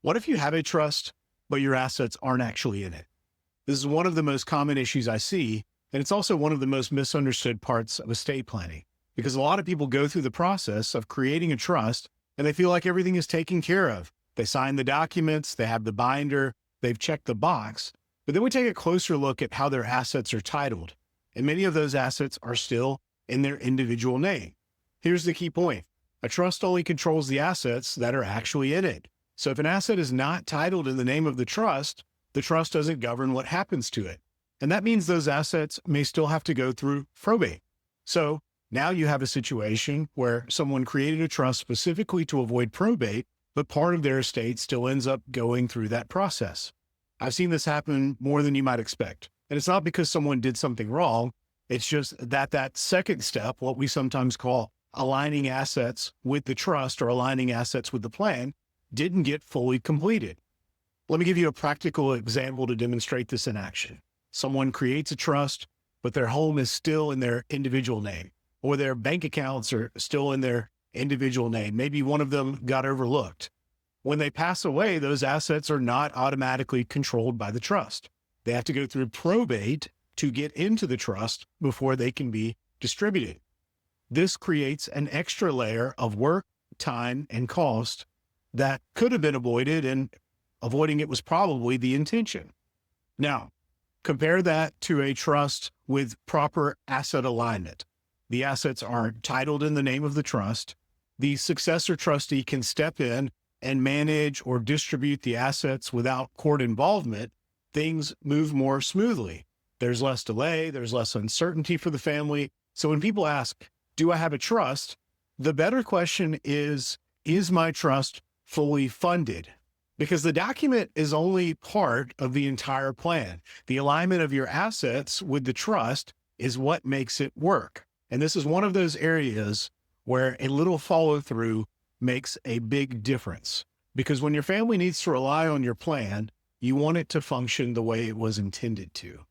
What if you have a trust, but your assets aren't actually in it? This is one of the most common issues I see, and it's also one of the most misunderstood parts of estate planning because a lot of people go through the process of creating a trust and they feel like everything is taken care of. They sign the documents, they have the binder, they've checked the box, but then we take a closer look at how their assets are titled, and many of those assets are still in their individual name. Here's the key point. A trust only controls the assets that are actually in it. So if an asset is not titled in the name of the trust doesn't govern what happens to it. And that means those assets may still have to go through probate. So now you have a situation where someone created a trust specifically to avoid probate, but part of their estate still ends up going through that process. I've seen this happen more than you might expect. And it's not because someone did something wrong. It's just that second step, what we sometimes call aligning assets with the trust or aligning assets with the plan, didn't get fully completed. Let me give you a practical example to demonstrate this in action. Someone creates a trust, but their home is still in their individual name, or their bank accounts are still in their individual name. Maybe one of them got overlooked. When they pass away, those assets are not automatically controlled by the trust. They have to go through probate to get into the trust before they can be distributed. This creates an extra layer of work, time, and cost that could have been avoided, and avoiding it was probably the intention. Now, compare that to a trust with proper asset alignment. The assets are titled in the name of the trust. The successor trustee can step in and manage or distribute the assets without court involvement. Things move more smoothly. There's less delay, there's less uncertainty for the family. So when people ask, do I have a trust? The better question is my trust fully funded? Because the document is only part of the entire plan. The alignment of your assets with the trust is what makes it work. And this is one of those areas where a little follow through makes a big difference. Because when your family needs to rely on your plan, you want it to function the way it was intended to.